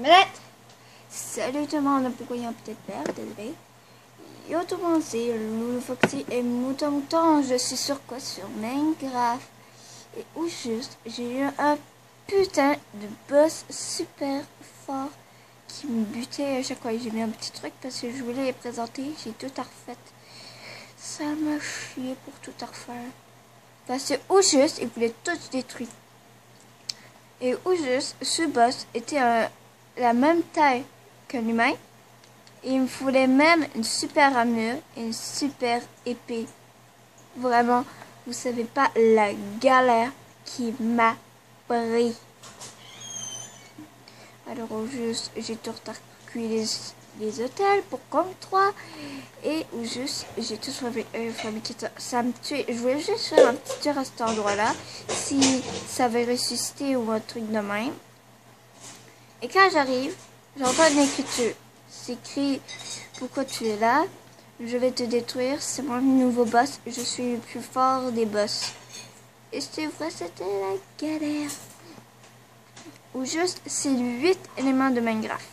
minute. Salut tout le monde, pourquoi il y a peut-être peur, désolé. Yo tout le monde, c'est Loulou Foxy et Mouton. Je suis sur quoi? Sur Minecraft. Et où juste, j'ai eu un putain de boss super fort qui me butait à chaque fois. J'ai mis un petit truc parce que je voulais les présenter. J'ai tout à refaire. Ça m'a chié pour tout à refaire. Parce que où juste, il voulait tout détruire. Et où juste, ce boss était la même taille qu'un humain. Et il me fallait même une super armure et une super épée. Vraiment, vous savez pas la galère qui m'a pris. Alors au juste, j'ai tout recueilli les hôtels pour comme 3. Et au juste, j'ai tout fabriqué ça me tuait. Je voulais juste faire un petit tour à cet endroit-là. Si ça avait ressuscité ou un truc de même. Et quand j'arrive, j'entends une écriture. C'est écrit « Pourquoi tu es là? Je vais te détruire. C'est mon nouveau boss. Je suis le plus fort des boss. » Et c'est vrai, c'était la galère. Ou juste, c'est 8 éléments de Minecraft.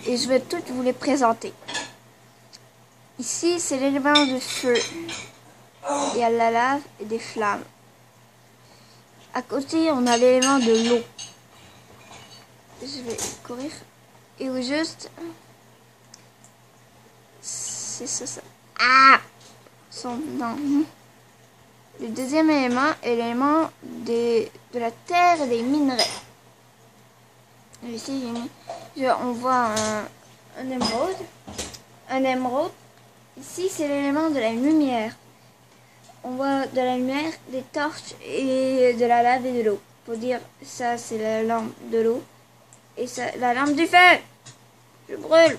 Et je vais tous vous les présenter. Ici, c'est l'élément de feu. Il y a la lave et des flammes. À côté, on a l'élément de l'eau. Je vais courir. Et au juste, c'est ça. Ah! Non. Le deuxième élément est l'élément de la terre et des minerais. Ici, on voit un émeraude. Un émeraude. Ici, c'est l'élément de la lumière. On voit de la lumière, des torches et de la lave et de l'eau. Pour dire, ça, c'est la lampe de l'eau. Et ça, la lampe du feu. Je brûle.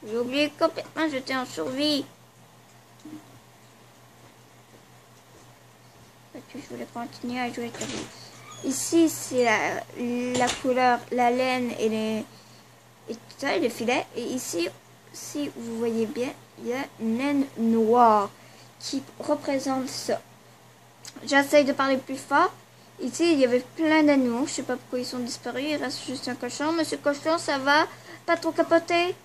J'ai oublié complètement, j'étais en survie. Je voulais continuer à jouer comme ça. Ici, c'est la couleur, la laine et tout ça, le filet. Et ici, si vous voyez bien, il y a une laine noire qui représente ça. J'essaye de parler plus fort. Ici, il y avait plein d'animaux. Je sais pas pourquoi ils sont disparus. Il reste juste un cochon. Monsieur cochon, ça va? Pas trop capoté?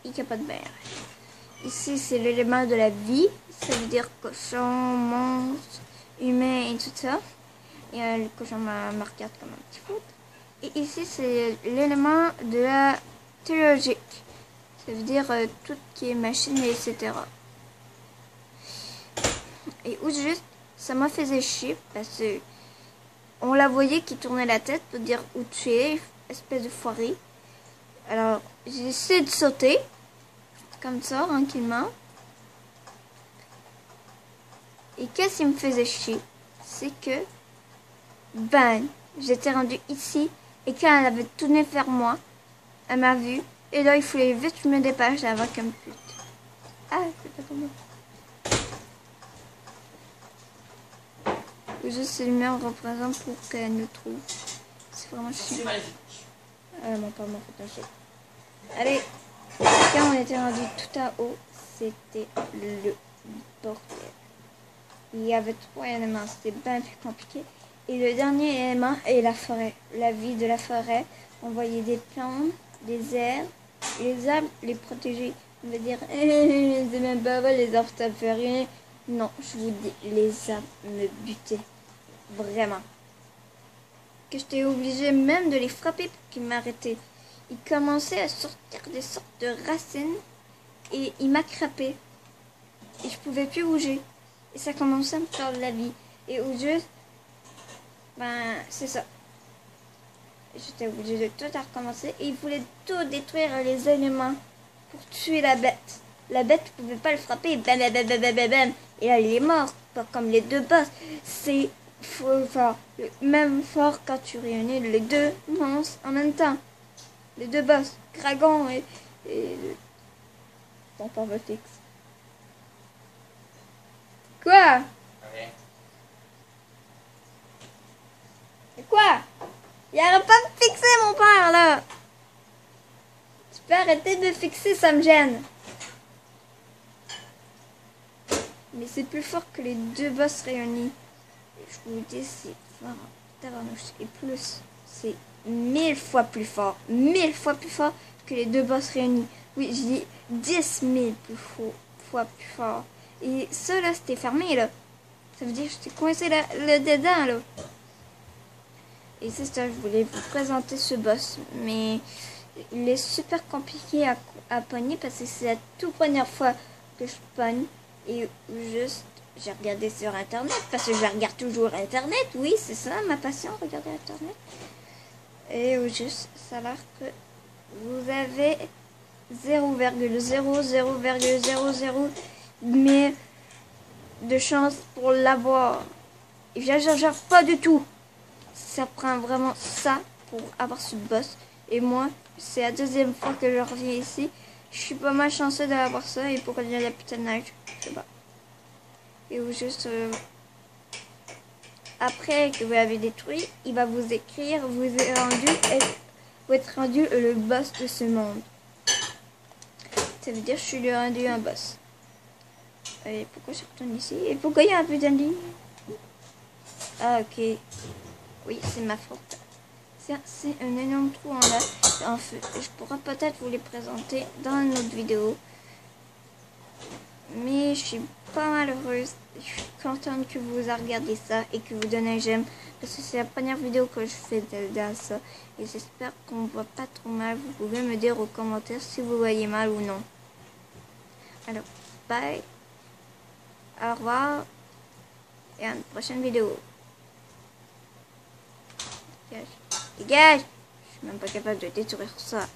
Il capote bien. Ici, c'est l'élément de la vie. Ça veut dire cochon, monstre, humain et tout ça. Et le cochon me regarde comme un petit foot. Et ici, c'est l'élément de la théologique. Ça veut dire tout qui est machine, etc. Et où juste, ça m'a fait chier parce que on la voyait qui tournait la tête pour dire où tu es, espèce de foiré. Alors, j'ai essayé de sauter. Comme ça, tranquillement. Et qu'est-ce qui me faisait chier? C'est que, j'étais rendue ici. Et quand elle avait tourné vers moi, elle m'a vue. Et là, il fallait vite que je me dépêche avant qu'elle me pute. Ah, c'est pas tombé. Juste ces lumières représentent pour qu'elle nous trouve. C'est vraiment chiant. Mon père m'a fait un chier. Allez. Quand on était rendu tout en haut, c'était le bordel. Il y avait 3 éléments, c'était bien plus compliqué. Et le dernier élément est la forêt. La vie de la forêt, on voyait des plantes, des herbes. Les arbres, les protéger. On va dire, c'est même pas vrai, les arbres, ça ne fait rien. Non, je vous dis, les arbres me butaient. Vraiment. Que j'étais obligée même de les frapper pour qu'ils m'arrêtaient. Il commençait à sortir des sortes de racines et il m'a crapé. Et je pouvais plus bouger. Et ça commençait à me faire de la vie. Et au juste, c'est ça. J'étais obligée de tout recommencer. Et il voulait tout détruire les éléments pour tuer la bête. La bête, je pouvais pas le frapper. Et là, il est mort. Pas comme les deux boss. C'est fort. Même fort quand tu réunis les deux monstres en même temps. Les deux boss, Dragon et ton pauvre fixe. Quoi? Rien. Et quoi? Il arrête pas de me fixer, mon père, là. Tu peux arrêter de me fixer, ça me gêne. Mais c'est plus fort que les deux boss réunis. Et je vous le dis, c'est vraiment tabarnouche. Et plus, c'est 1000 fois plus fort. 1000 fois plus fort que les deux boss réunis. Oui, je dis 10 000 fois plus fort. Et ça, là, c'était fermé, là. Ça veut dire que j'étais coincé le dedans, là. Et c'est ça, je voulais vous présenter ce boss. Mais il est super compliqué à pogner parce que c'est la toute première fois que je pogne. Et juste, j'ai regardé sur Internet parce que je regarde toujours Internet. Oui, c'est ça ma passion, regarder Internet. Et juste, ça a l'air que vous avez 0,0000 mais de chance pour l'avoir. Et j'exagère pas du tout. Ça prend vraiment ça pour avoir ce boss. Et moi, c'est la deuxième fois que je reviens ici. Je suis pas mal chanceux d'avoir ça. Et pourquoi il y a la putain de neige, je sais pas. Et vous juste... après que vous l'avez détruit, il va vous écrire, vous êtes rendu le boss de ce monde. Ça veut dire que je suis lui rendu un boss. Et pourquoi je retourne ici? Et pourquoi il y a un peu d'envie? Ah, ok. Oui, c'est ma faute. C'est un énorme trou en là, en feu. Je pourrais peut-être vous les présenter dans une autre vidéo. Mais je suis pas malheureuse. Je suis contente que vous regardez ça et que vous donnez un j'aime. Parce que c'est la première vidéo que je fais dans ça. Et j'espère qu'on voit pas trop mal. Vous pouvez me dire aux commentaires si vous voyez mal ou non. Alors, bye. Au revoir. Et à une prochaine vidéo. Dégage. Dégage. Je suis même pas capable de détruire ça.